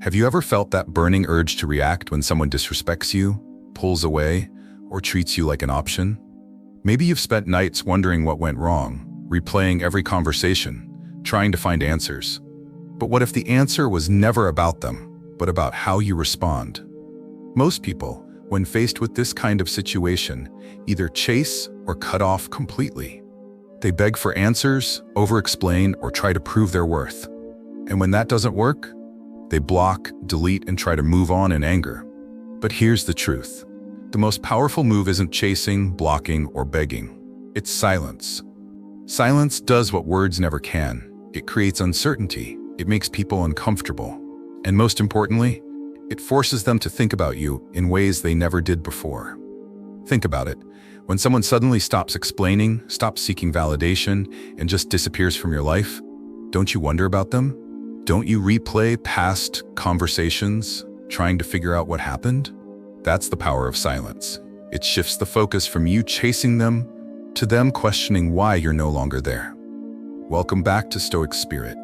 Have you ever felt that burning urge to react when someone disrespects you, pulls away, or treats you like an option? Maybe you've spent nights wondering what went wrong, replaying every conversation, trying to find answers. But what if the answer was never about them, but about how you respond? Most people, when faced with this kind of situation, either chase or cut off completely. They beg for answers, over-explain, or try to prove their worth. And when that doesn't work, they block, delete, and try to move on in anger. But here's the truth. The most powerful move isn't chasing, blocking, or begging. It's silence. Silence does what words never can. It creates uncertainty. It makes people uncomfortable. And most importantly, it forces them to think about you in ways they never did before. Think about it. When someone suddenly stops explaining, stops seeking validation, and just disappears from your life, don't you wonder about them? Don't you replay past conversations, trying to figure out what happened? That's the power of silence. It shifts the focus from you chasing them to them questioning why you're no longer there. Welcome back to Stoic Spirit.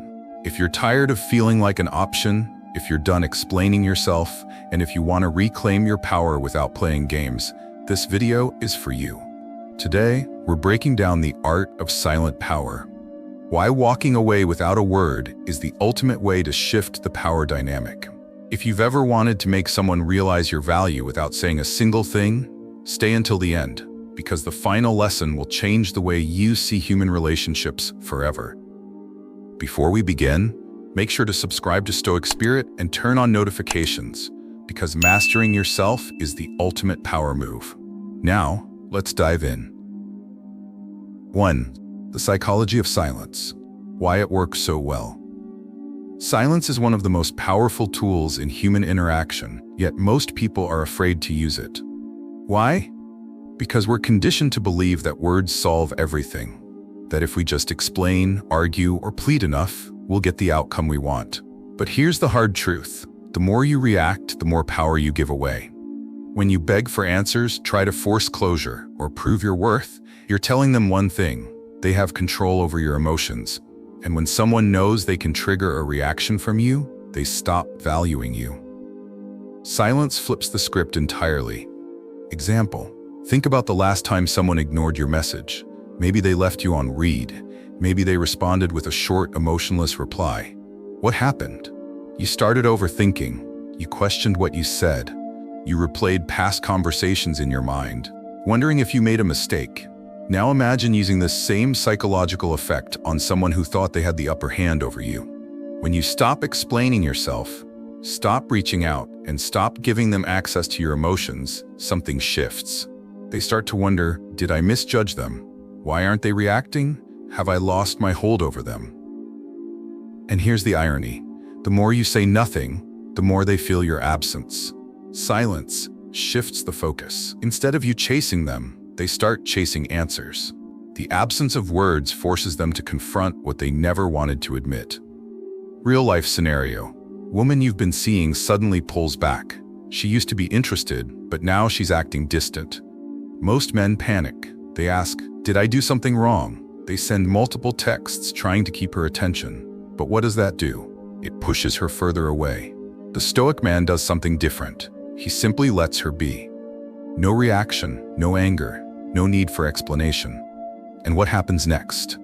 If you're tired of feeling like an option, if you're done explaining yourself, and if you want to reclaim your power without playing games, this video is for you. Today, we're breaking down the art of silent power. Why walking away without a word is the ultimate way to shift the power dynamic. If you've ever wanted to make someone realize your value without saying a single thing, stay until the end, because the final lesson will change the way you see human relationships forever. Before we begin, make sure to subscribe to Stoic Spirit and turn on notifications, because mastering yourself is the ultimate power move. Now, let's dive in. 1. The psychology of silence. Why it works so well. Silence is one of the most powerful tools in human interaction, yet most people are afraid to use it. Why? Because we're conditioned to believe that words solve everything, that if we just explain, argue, or plead enough, we'll get the outcome we want. But here's the hard truth. The more you react, the more power you give away. When you beg for answers, try to force closure, or prove your worth, you're telling them one thing: they have control over your emotions. And when someone knows they can trigger a reaction from you, they stop valuing you. Silence flips the script entirely. Example: think about the last time someone ignored your message. Maybe they left you on read. Maybe they responded with a short, emotionless reply. What happened? You started overthinking. You questioned what you said. You replayed past conversations in your mind, wondering if you made a mistake. Now imagine using this same psychological effect on someone who thought they had the upper hand over you. When you stop explaining yourself, stop reaching out, and stop giving them access to your emotions, something shifts. They start to wonder, did I misjudge them? Why aren't they reacting? Have I lost my hold over them? And here's the irony. The more you say nothing, the more they feel your absence. Silence shifts the focus. Instead of you chasing them, they start chasing answers. The absence of words forces them to confront what they never wanted to admit. Real-life scenario. Woman you've been seeing suddenly pulls back. She used to be interested, but now she's acting distant. Most men panic. They ask, did I do something wrong? They send multiple texts trying to keep her attention. But what does that do? It pushes her further away. The Stoic man does something different. He simply lets her be. No reaction, no anger, no need for explanation. And what happens next?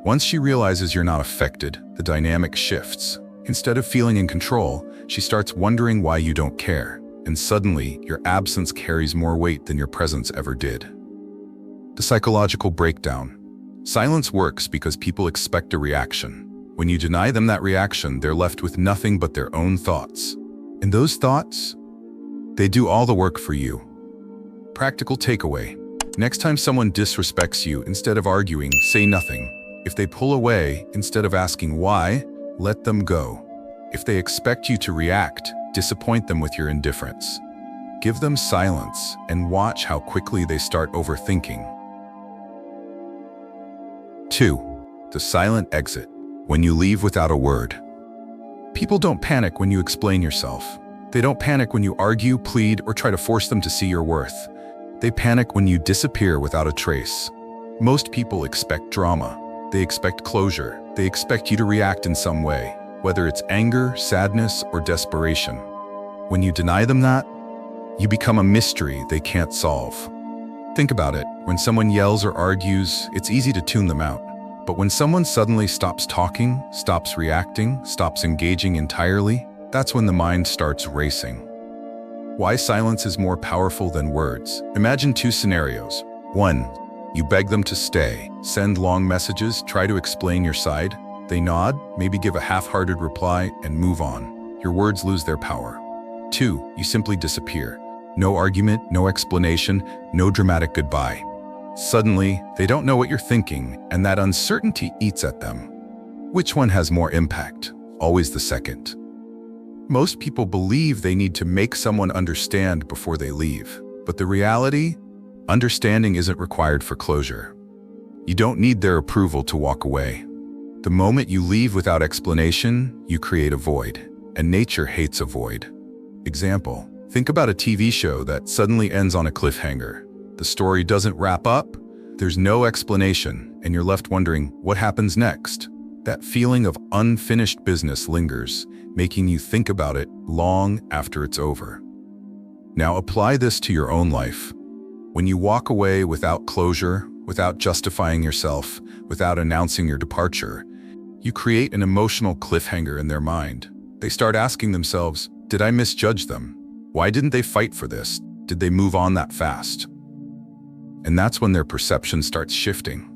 Once she realizes you're not affected, the dynamic shifts. Instead of feeling in control, she starts wondering why you don't care. And suddenly, your absence carries more weight than your presence ever did. The psychological breakdown. Silence works because people expect a reaction. When you deny them that reaction, they're left with nothing but their own thoughts. And those thoughts? They do all the work for you. Practical takeaway. Next time someone disrespects you, instead of arguing, say nothing. If they pull away, instead of asking why, let them go. If they expect you to react, disappoint them with your indifference. Give them silence and watch how quickly they start overthinking. 2. The silent exit. When you leave without a word. People don't panic when you explain yourself. They don't panic when you argue, plead, or try to force them to see your worth. They panic when you disappear without a trace. Most people expect drama. They expect closure. They expect you to react in some way. whether it's anger, sadness, or desperation. When you deny them that, you become a mystery they can't solve. Think about it. When someone yells or argues, it's easy to tune them out. But when someone suddenly stops talking, stops reacting, stops engaging entirely, that's when the mind starts racing. Why silence is more powerful than words. Imagine two scenarios. 1. You beg them to stay, send long messages, try to explain your side. They nod, maybe give a half-hearted reply, and move on. Your words lose their power. 2. You simply disappear. No argument, no explanation, no dramatic goodbye. Suddenly, they don't know what you're thinking, and that uncertainty eats at them. Which one has more impact? Always the second. Most people believe they need to make someone understand before they leave. But the reality? Understanding isn't required for closure. You don't need their approval to walk away. The moment you leave without explanation, you create a void, and nature hates a void. Example, think about a TV show that suddenly ends on a cliffhanger. The story doesn't wrap up, there's no explanation, and you're left wondering what happens next. That feeling of unfinished business lingers, making you think about it long after it's over. Now apply this to your own life. When you walk away without closure, without justifying yourself, without announcing your departure, you create an emotional cliffhanger in their mind. They start asking themselves, did I misjudge them? Why didn't they fight for this? Did they move on that fast? And that's when their perception starts shifting.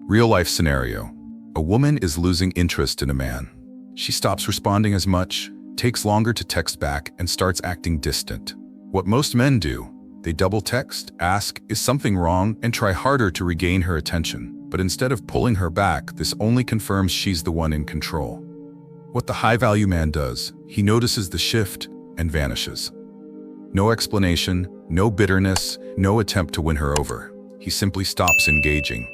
Real-life scenario. A woman is losing interest in a man. She stops responding as much, takes longer to text back, and starts acting distant. What most men do, they double text, ask, is something wrong, and try harder to regain her attention. But instead of pulling her back, this only confirms she's the one in control. What the high-value man does, he notices the shift and vanishes. No explanation, no bitterness, no attempt to win her over. He simply stops engaging.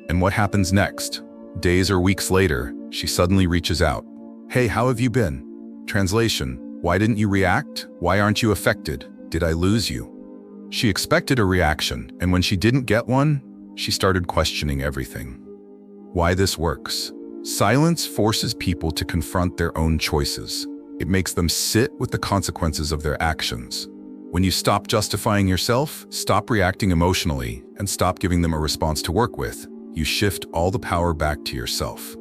And what happens next? Days or weeks later, she suddenly reaches out. Hey, how have you been? Translation, why didn't you react? Why aren't you affected? Did I lose you? She expected a reaction, and when she didn't get one, she started questioning everything. Why this works? Silence forces people to confront their own choices. It makes them sit with the consequences of their actions. When you stop justifying yourself, stop reacting emotionally, and stop giving them a response to work with, you shift all the power back to yourself.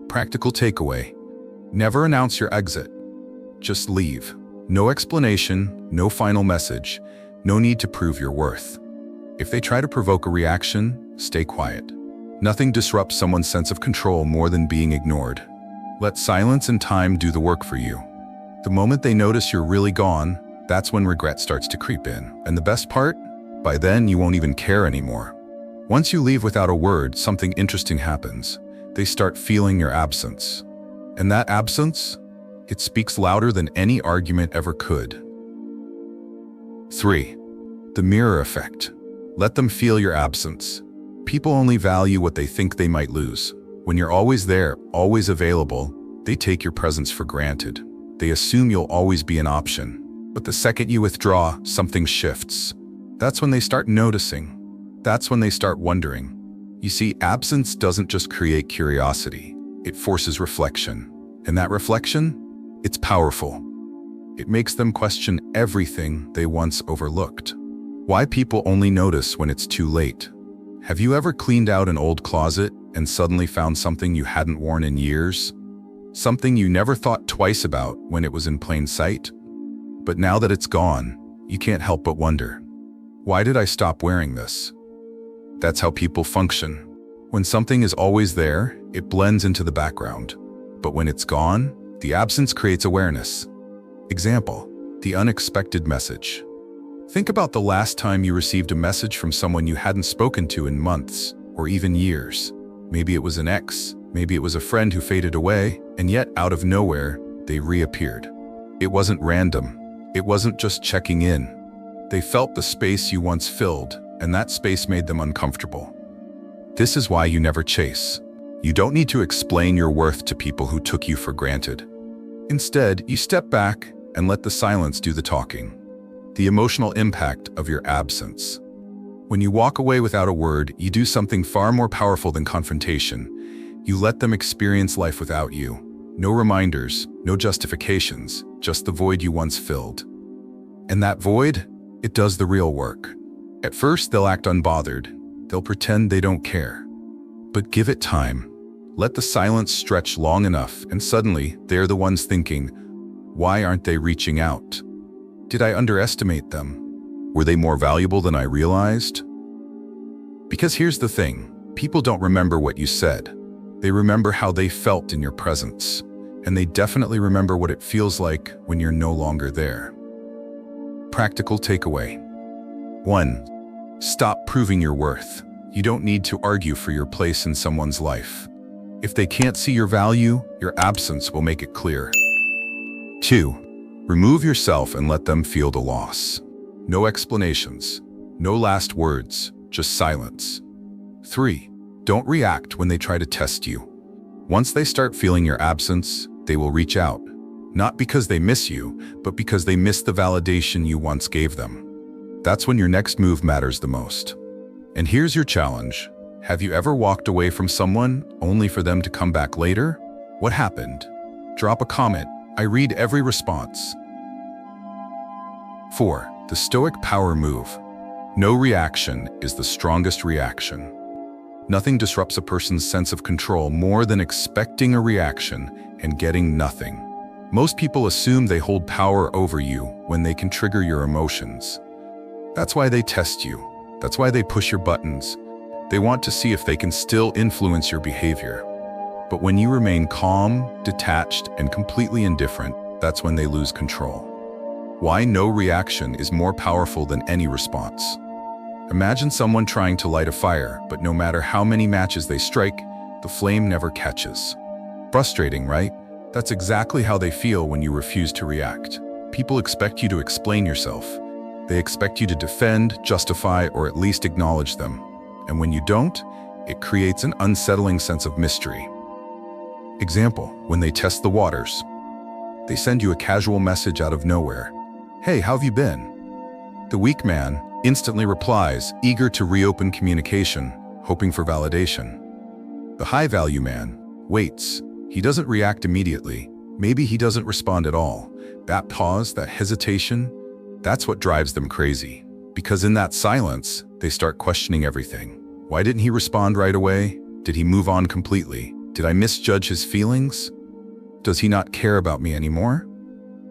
Practical takeaway. Never announce your exit. Just leave. No explanation, no final message, no need to prove your worth. If they try to provoke a reaction, stay quiet. Nothing disrupts someone's sense of control more than being ignored. Let silence and time do the work for you. The moment they notice you're really gone, that's when regret starts to creep in. And the best part? By then, you won't even care anymore. Once you leave without a word, something interesting happens. They start feeling your absence. And that absence? It speaks louder than any argument ever could. 3. The mirror effect. Let them feel your absence. People only value what they think they might lose. When you're always there, always available, they take your presence for granted. They assume you'll always be an option. But the second you withdraw, something shifts. That's when they start noticing. That's when they start wondering. You see, absence doesn't just create curiosity. It forces reflection. And that reflection? It's powerful. It makes them question everything they once overlooked. Why people only notice when it's too late. Have you ever cleaned out an old closet and suddenly found something you hadn't worn in years? Something you never thought twice about when it was in plain sight? But now that it's gone, you can't help but wonder, why did I stop wearing this? That's how people function. When something is always there, it blends into the background. But when it's gone, the absence creates awareness. Example, the unexpected message. Think about the last time you received a message from someone you hadn't spoken to in months or even years. Maybe it was an ex, maybe it was a friend who faded away, and yet out of nowhere, they reappeared. It wasn't random. It wasn't just checking in. They felt the space you once filled, and that space made them uncomfortable. This is why you never chase. You don't need to explain your worth to people who took you for granted. Instead, you step back and let the silence do the talking. The emotional impact of your absence. When you walk away without a word, you do something far more powerful than confrontation. You let them experience life without you. No reminders, no justifications, just the void you once filled. And that void, it does the real work. At first, they'll act unbothered. They'll pretend they don't care. But give it time. Let the silence stretch long enough, and suddenly, they're the ones thinking, why aren't they reaching out? Did I underestimate them? Were they more valuable than I realized? Because here's the thing, people don't remember what you said. They remember how they felt in your presence. And they definitely remember what it feels like when you're no longer there. Practical takeaway. 1. Stop proving your worth. You don't need to argue for your place in someone's life. If they can't see your value, your absence will make it clear. 2. Remove yourself and let them feel the loss. No explanations, no last words, just silence. 3. Don't react when they try to test you. Once they start feeling your absence, they will reach out. Not because they miss you, but because they miss the validation you once gave them. That's when your next move matters the most. And here's your challenge. Have you ever walked away from someone only for them to come back later? What happened? Drop a comment. I read every response. 4. The Stoic Power Move. No reaction is the strongest reaction. Nothing disrupts a person's sense of control more than expecting a reaction and getting nothing. Most people assume they hold power over you when they can trigger your emotions. That's why they test you. That's why they push your buttons. They want to see if they can still influence your behavior. But when you remain calm, detached, and completely indifferent, that's when they lose control. Why no reaction is more powerful than any response. Imagine someone trying to light a fire, but no matter how many matches they strike, the flame never catches. Frustrating, right? That's exactly how they feel when you refuse to react. People expect you to explain yourself. They expect you to defend, justify, or at least acknowledge them. And when you don't, it creates an unsettling sense of mystery. Example, when they test the waters. They send you a casual message out of nowhere. Hey, how have you been? The weak man instantly replies, eager to reopen communication, hoping for validation. The high-value man waits. He doesn't react immediately. Maybe he doesn't respond at all. That pause, that hesitation, that's what drives them crazy. Because in that silence, they start questioning everything. Why didn't he respond right away? Did he move on completely? Did I misjudge his feelings? Does he not care about me anymore?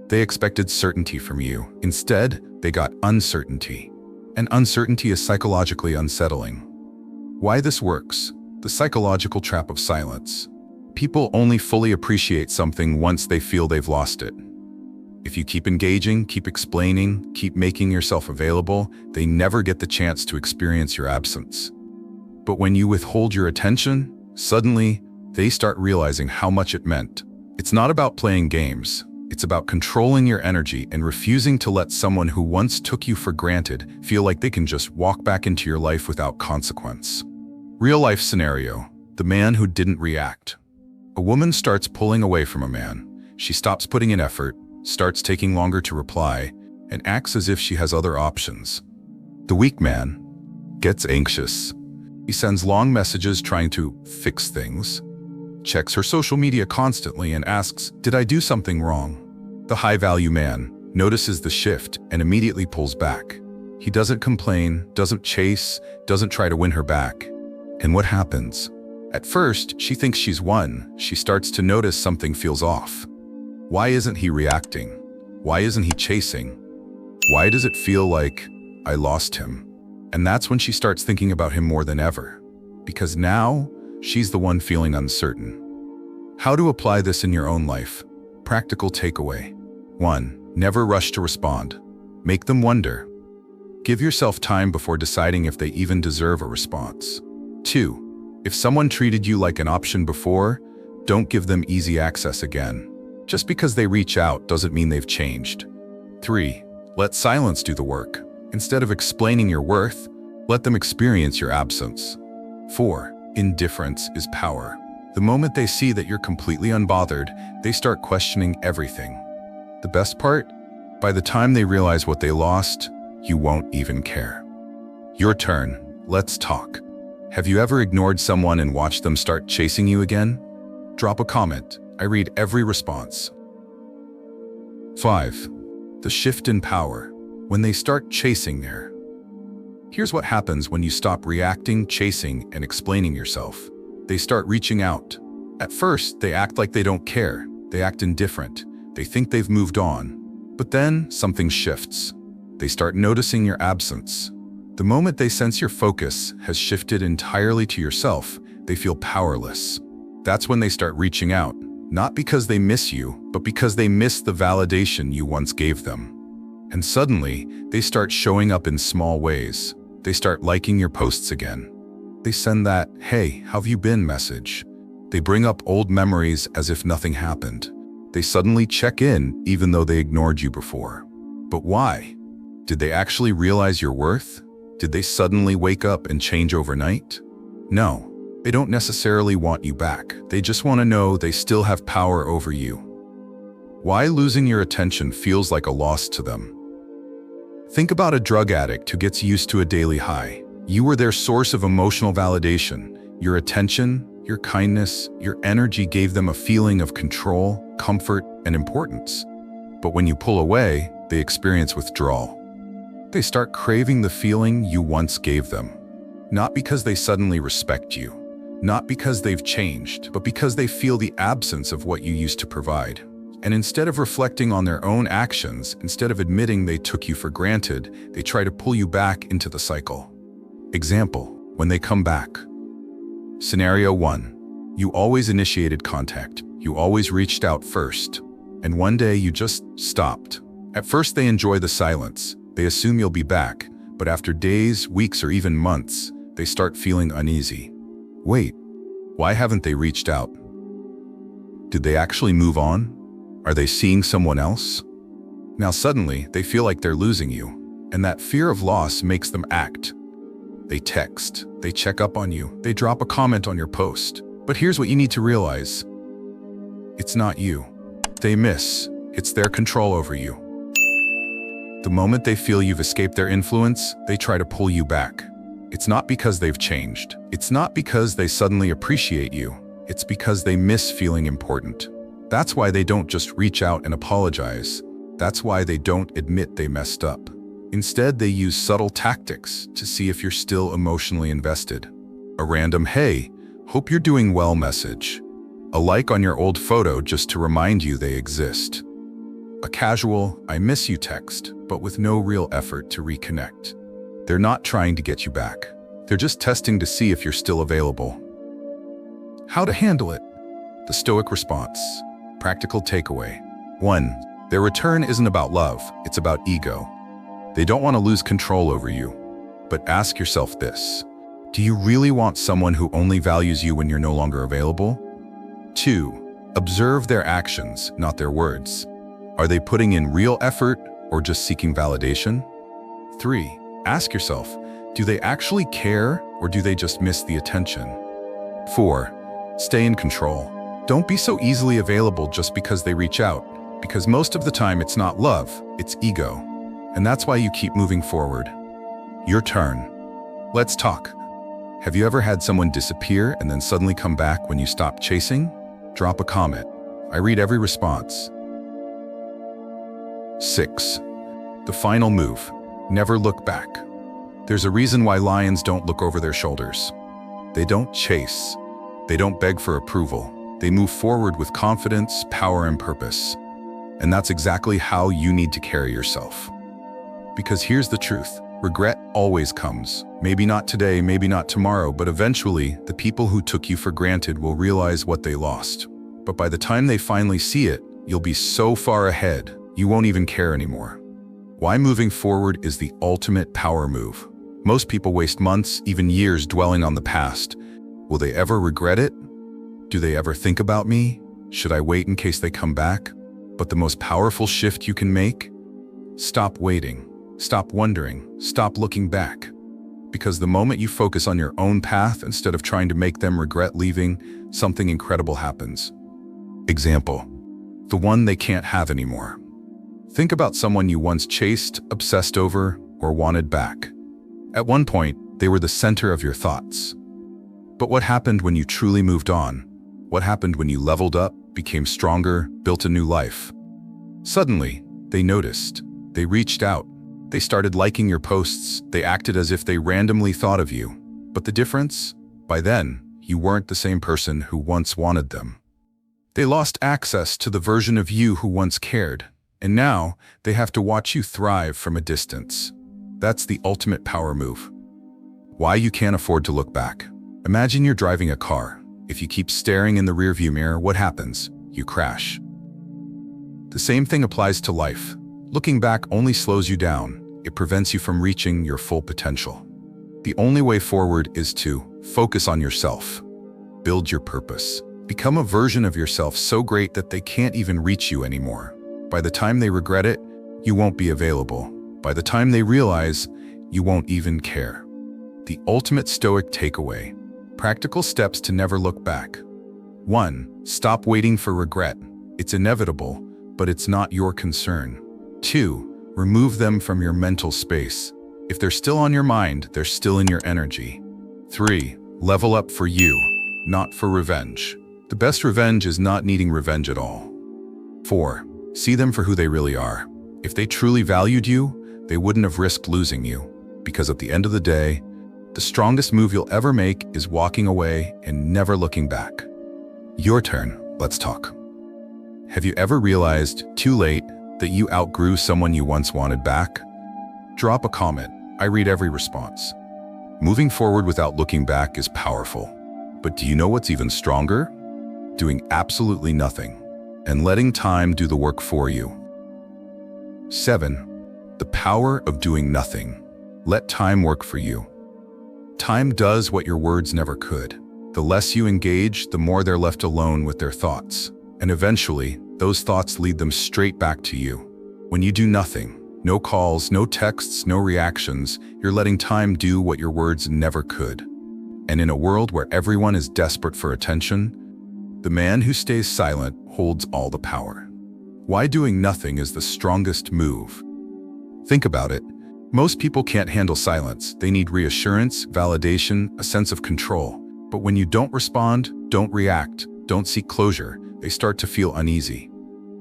They expected certainty from you. Instead, they got uncertainty. And uncertainty is psychologically unsettling. Why this works? The psychological trap of silence. People only fully appreciate something once they feel they've lost it. If you keep engaging, keep explaining, keep making yourself available, they never get the chance to experience your absence. But when you withhold your attention, suddenly, they start realizing how much it meant. It's not about playing games. It's about controlling your energy and refusing to let someone who once took you for granted feel like they can just walk back into your life without consequence. Real-life scenario, the man who didn't react. A woman starts pulling away from a man. She stops putting in effort, starts taking longer to reply, and acts as if she has other options. The weak man gets anxious. He sends long messages trying to fix things, checks her social media constantly and asks, did I do something wrong? The high-value man notices the shift and immediately pulls back. He doesn't complain, doesn't chase, doesn't try to win her back. And what happens? At first, she thinks she's won. She starts to notice something feels off. Why isn't he reacting? Why isn't he chasing? Why does it feel like I lost him? And that's when she starts thinking about him more than ever. Because now, she's the one feeling uncertain. How to apply this in your own life? Practical takeaway. 1. Never rush to respond. Make them wonder. Give yourself time before deciding if they even deserve a response. 2. If someone treated you like an option before, don't give them easy access again. Just because they reach out doesn't mean they've changed. 3. Let silence do the work. Instead of explaining your worth, let them experience your absence. 4. Indifference is power. The moment they see that you're completely unbothered, they start questioning everything. The best part? By the time they realize what they lost, you won't even care. Your turn. Let's talk. Have you ever ignored someone and watched them start chasing you again? Drop a comment. I read every response. 5. The shift in power. When they start chasing there. Here's what happens when you stop reacting, chasing, and explaining yourself. They start reaching out. At first, they act like they don't care. They act indifferent. They think they've moved on. But then, something shifts. They start noticing your absence. The moment they sense your focus has shifted entirely to yourself, they feel powerless. That's when they start reaching out, not because they miss you, but because they miss the validation you once gave them. And suddenly, they start showing up in small ways. They start liking your posts again. They send that, "Hey, how have you been?" message. They bring up old memories as if nothing happened. They suddenly check in even though they ignored you before. But why? Did they actually realize your worth? Did they suddenly wake up and change overnight? No, they don't necessarily want you back. They just want to know they still have power over you. Why losing your attention feels like a loss to them? Think about a drug addict who gets used to a daily high. You were their source of emotional validation. Your attention, your kindness, your energy gave them a feeling of control, comfort, and importance. But when you pull away, they experience withdrawal. They start craving the feeling you once gave them. Not because they suddenly respect you, not because they've changed, but because they feel the absence of what you used to provide. And instead of reflecting on their own actions, instead of admitting they took you for granted, they try to pull you back into the cycle. Example, when they come back. Scenario 1. You always initiated contact. You always reached out first. And one day you just stopped. At first they enjoy the silence. They assume you'll be back. But after days, weeks, or even months, they start feeling uneasy. Wait, why haven't they reached out? Did they actually move on? Are they seeing someone else? Now suddenly, they feel like they're losing you, and that fear of loss makes them act. They text, they check up on you, they drop a comment on your post. But here's what you need to realize. It's not you. They miss. It's their control over you. The moment they feel you've escaped their influence, they try to pull you back. It's not because they've changed. It's not because they suddenly appreciate you. It's because they miss feeling important. That's why they don't just reach out and apologize. That's why they don't admit they messed up. Instead, they use subtle tactics to see if you're still emotionally invested. A random, "Hey, hope you're doing well" message. A like on your old photo just to remind you they exist. A casual, "I miss you" text, but with no real effort to reconnect. They're not trying to get you back. They're just testing to see if you're still available. How to handle it? The Stoic response. Practical takeaway. 1. Their return isn't about love, it's about ego. They don't want to lose control over you. But ask yourself this. Do you really want someone who only values you when you're no longer available? 2. Observe their actions, not their words. Are they putting in real effort or just seeking validation? 3. Ask yourself, do they actually care or do they just miss the attention? 4. Stay in control. Don't be so easily available just because they reach out, because most of the time it's not love, it's ego. And that's why you keep moving forward. Your turn. Let's talk. Have you ever had someone disappear and then suddenly come back when you stop chasing? Drop a comment. I read every response. 6. The final move. Never look back. There's a reason why lions don't look over their shoulders. They don't chase. They don't beg for approval. They move forward with confidence, power, and purpose. And that's exactly how you need to carry yourself. Because here's the truth. Regret always comes. Maybe not today, maybe not tomorrow, but eventually, the people who took you for granted will realize what they lost. But by the time they finally see it, you'll be so far ahead, you won't even care anymore. Why moving forward is the ultimate power move. Most people waste months, even years, dwelling on the past. Will they ever regret it? Do they ever think about me? Should I wait in case they come back? But the most powerful shift you can make? Stop waiting. Stop wondering. Stop looking back. Because the moment you focus on your own path instead of trying to make them regret leaving, something incredible happens. Example. The one they can't have anymore. Think about someone you once chased, obsessed over, or wanted back. At one point, they were the center of your thoughts. But what happened when you truly moved on? What happened when you leveled up, became stronger, built a new life. Suddenly, they noticed. They reached out. They started liking your posts. They acted as if they randomly thought of you. But the difference? By then, you weren't the same person who once wanted them. They lost access to the version of you who once cared, and now they have to watch you thrive from a distance. That's the ultimate power move. Why you can't afford to look back. Imagine you're driving a car. If you keep staring in the rearview mirror, what happens? You crash. The same thing applies to life. Looking back only slows you down. It prevents you from reaching your full potential. The only way forward is to focus on yourself. Build your purpose. Become a version of yourself so great that they can't even reach you anymore. By the time they regret it, you won't be available. By the time they realize, you won't even care. The ultimate Stoic takeaway. Practical steps to never look back. 1. Stop waiting for regret. It's inevitable, but it's not your concern. 2. Remove them from your mental space. If they're still on your mind, they're still in your energy. 3. Level up for you, not for revenge. The best revenge is not needing revenge at all. 4. See them for who they really are. If they truly valued you, they wouldn't have risked losing you. Because at the end of the day, the strongest move you'll ever make is walking away and never looking back. Your turn, let's talk. Have you ever realized, too late, that you outgrew someone you once wanted back? Drop a comment. I read every response. Moving forward without looking back is powerful. But do you know what's even stronger? Doing absolutely nothing and letting time do the work for you. 7. The power of doing nothing. Let time work for you. Time does what your words never could. The less you engage, the more they're left alone with their thoughts. And eventually, those thoughts lead them straight back to you. When you do nothing, no calls, no texts, no reactions, you're letting time do what your words never could. And in a world where everyone is desperate for attention, the man who stays silent holds all the power. Why doing nothing is the strongest move? Think about it. Most people can't handle silence. They need reassurance, validation, a sense of control. But when you don't respond, don't react, don't seek closure, they start to feel uneasy.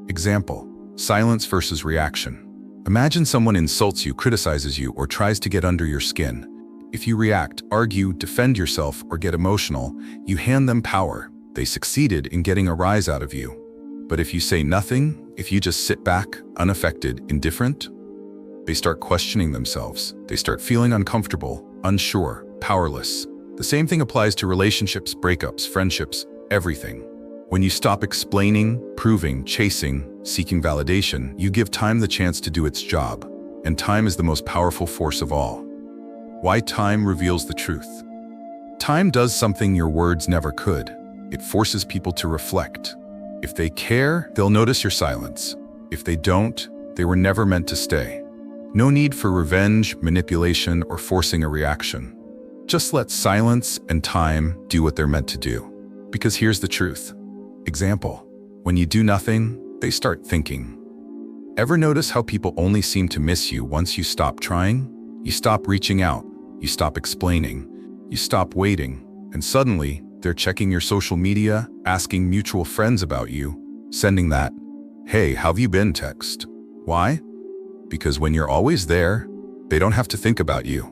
Example: silence versus reaction. Imagine someone insults you, criticizes you, or tries to get under your skin. If you react, argue, defend yourself, or get emotional, you hand them power. They succeeded in getting a rise out of you. But if you say nothing, if you just sit back, unaffected, indifferent, they start questioning themselves. They start feeling uncomfortable, unsure, powerless. The same thing applies to relationships, breakups, friendships, everything. When you stop explaining, proving, chasing, seeking validation, you give time the chance to do its job. And time is the most powerful force of all. Why time reveals the truth. Time does something your words never could. It forces people to reflect. If they care, they'll notice your silence. If they don't, they were never meant to stay. No need for revenge, manipulation, or forcing a reaction. Just let silence and time do what they're meant to do. Because here's the truth. Example: when you do nothing, they start thinking. Ever notice how people only seem to miss you once you stop trying? You stop reaching out, you stop explaining, you stop waiting, and suddenly they're checking your social media, asking mutual friends about you, sending that, "Hey, how have you been?" text. Why? Because when you're always there, they don't have to think about you.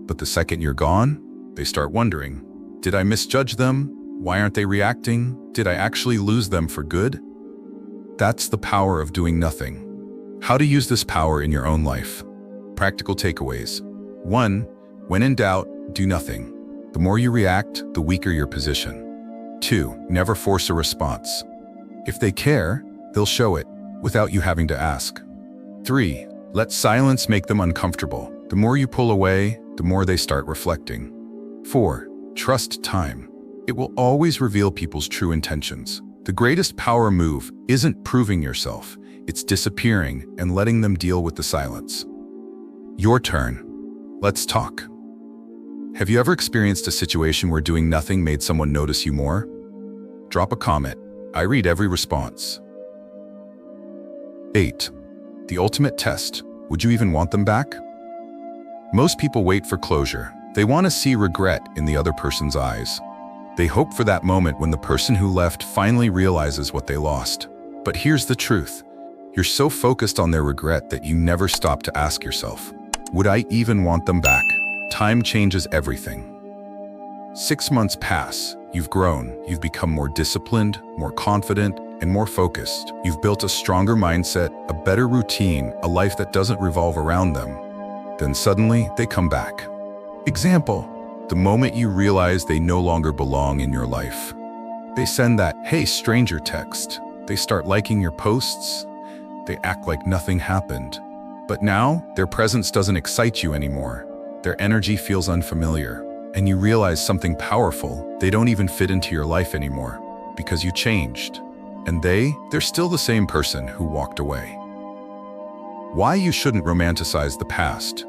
But the second you're gone, they start wondering, did I misjudge them? Why aren't they reacting? Did I actually lose them for good? That's the power of doing nothing. How to use this power in your own life. Practical takeaways. 1. When in doubt, do nothing. The more you react, the weaker your position. 2. Never force a response. If they care, they'll show it, without you having to ask. 3. Let silence make them uncomfortable. The more you pull away, the more they start reflecting. 4. Trust time. It will always reveal people's true intentions. The greatest power move isn't proving yourself, it's disappearing and letting them deal with the silence. Your turn. Let's talk. Have you ever experienced a situation where doing nothing made someone notice you more? Drop a comment. I read every response. 8. The ultimate test. Would you even want them back? Most people wait for closure. They want to see regret in the other person's eyes. They hope for that moment when the person who left finally realizes what they lost. But here's the truth. You're so focused on their regret that you never stop to ask yourself, would I even want them back? Time changes everything. 6 months pass. You've grown. You've become more disciplined, more confident, and more focused. You've built a stronger mindset, a better routine, a life that doesn't revolve around them. Then suddenly, they come back. Example, the moment you realize they no longer belong in your life. They send that, "Hey, stranger" text. They start liking your posts. They act like nothing happened. But now, their presence doesn't excite you anymore. Their energy feels unfamiliar. And you realize something powerful. They don't even fit into your life anymore because you changed. And they're still the same person who walked away. Why you shouldn't romanticize the past.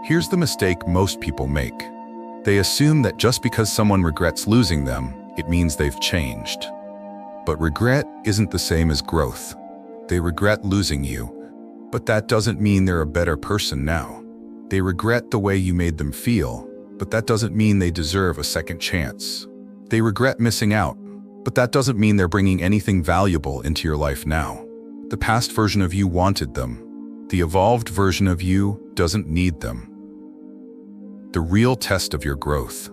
Here's the mistake most people make. They assume that just because someone regrets losing them, it means they've changed. But regret isn't the same as growth. They regret losing you, but that doesn't mean they're a better person now. They regret the way you made them feel, but that doesn't mean they deserve a second chance. They regret missing out, but that doesn't mean they're bringing anything valuable into your life now. The past version of you wanted them. The evolved version of you doesn't need them. The real test of your growth.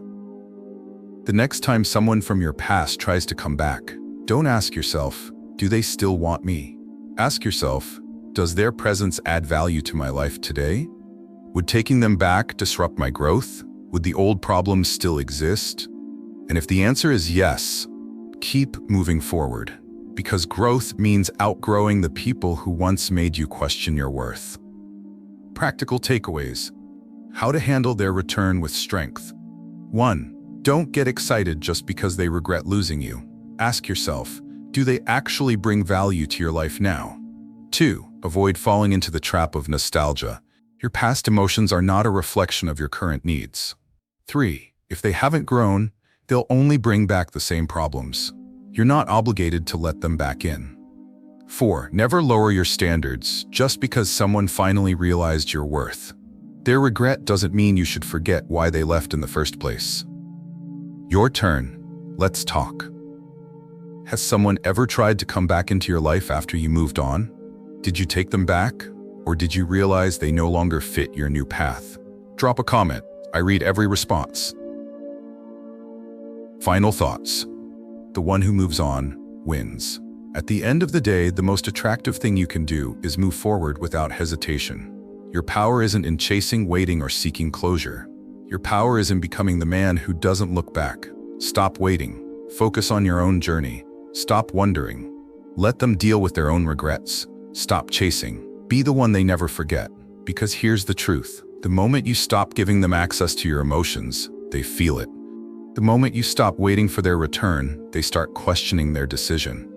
The next time someone from your past tries to come back, don't ask yourself, do they still want me? Ask yourself, does their presence add value to my life today? Would taking them back disrupt my growth? Would the old problems still exist? And if the answer is yes, keep moving forward, because growth means outgrowing the people who once made you question your worth. Practical takeaways. How to handle their return with strength. 1. Don't get excited just because they regret losing you. Ask yourself, do they actually bring value to your life now? 2. Avoid falling into the trap of nostalgia. Your past emotions are not a reflection of your current needs. 3. If they haven't grown, they'll only bring back the same problems. You're not obligated to let them back in. 4. Never lower your standards just because someone finally realized your worth. Their regret doesn't mean you should forget why they left in the first place. Your turn. Let's talk. Has someone ever tried to come back into your life after you moved on? Did you take them back? Or did you realize they no longer fit your new path? Drop a comment. I read every response. Final thoughts. The one who moves on wins. At the end of the day, the most attractive thing you can do is move forward without hesitation. Your power isn't in chasing, waiting, or seeking closure. Your power is in becoming the man who doesn't look back. Stop waiting. Focus on your own journey. Stop wondering. Let them deal with their own regrets. Stop chasing. Be the one they never forget. Because here's the truth. The moment you stop giving them access to your emotions, they feel it. The moment you stop waiting for their return, they start questioning their decision.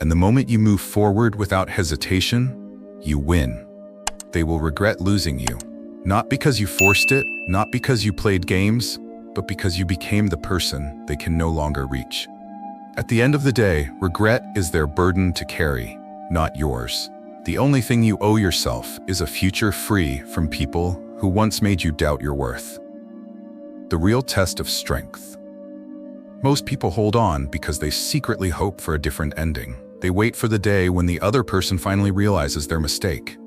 And the moment you move forward without hesitation, you win. They will regret losing you. Not because you forced it, not because you played games, but because you became the person they can no longer reach. At the end of the day, regret is their burden to carry, not yours. The only thing you owe yourself is a future free from people who once made you doubt your worth. The real test of strength. Most people hold on because they secretly hope for a different ending. They wait for the day when the other person finally realizes their mistake.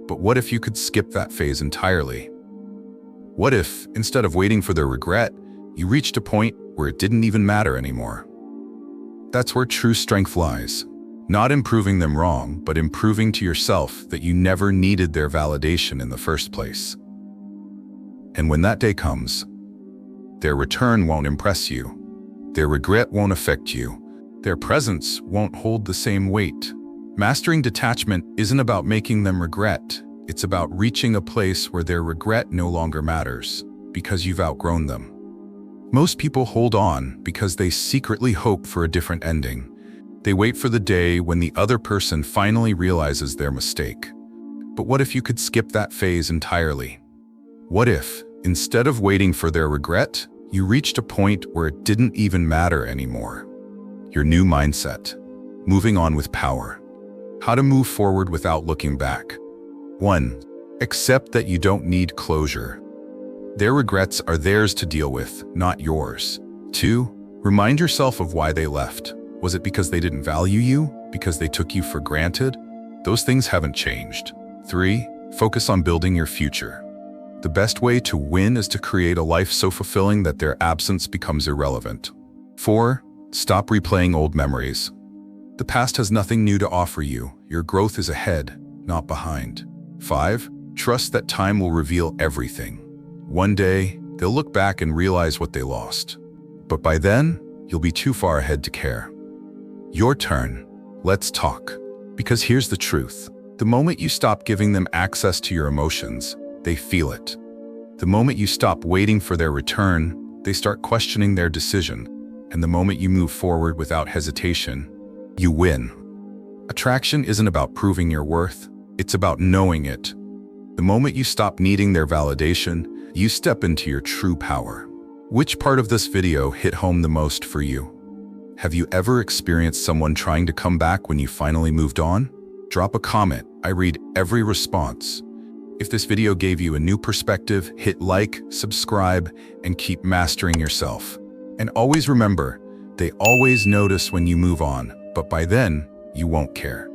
But what if you could skip that phase entirely? What if, instead of waiting for their regret, you reached a point where it didn't even matter anymore? That's where true strength lies. Not in proving them wrong, but in proving to yourself that you never needed their validation in the first place. And when that day comes, their return won't impress you. Their regret won't affect you. Their presence won't hold the same weight. Mastering detachment isn't about making them regret. It's about reaching a place where their regret no longer matters, because you've outgrown them. Most people hold on because they secretly hope for a different ending. They wait for the day when the other person finally realizes their mistake. But what if you could skip that phase entirely? What if, instead of waiting for their regret, you reached a point where it didn't even matter anymore? Your new mindset. Moving on with power. How to move forward without looking back. 1. Accept that you don't need closure. Their regrets are theirs to deal with, not yours. 2. Remind yourself of why they left. Was it because they didn't value you? Because they took you for granted? Those things haven't changed. 3. Focus on building your future. The best way to win is to create a life so fulfilling that their absence becomes irrelevant. 4. Stop replaying old memories. The past has nothing new to offer you. Your growth is ahead, not behind. 5. Trust that time will reveal everything. One day, they'll look back and realize what they lost. But by then, you'll be too far ahead to care. Your turn. Let's talk. Because here's the truth. The moment you stop giving them access to your emotions, they feel it. The moment you stop waiting for their return, they start questioning their decision. And the moment you move forward without hesitation, you win. Attraction isn't about proving your worth, it's about knowing it. The moment you stop needing their validation, you step into your true power. Which part of this video hit home the most for you? Have you ever experienced someone trying to come back when you finally moved on? Drop a comment. I read every response. If this video gave you a new perspective, hit like, subscribe, and keep mastering yourself. And always remember, they always notice when you move on, but by then, you won't care.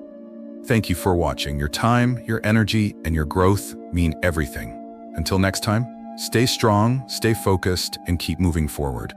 Thank you for watching. Your time, your energy, and your growth mean everything. Until next time, stay strong, stay focused, and keep moving forward.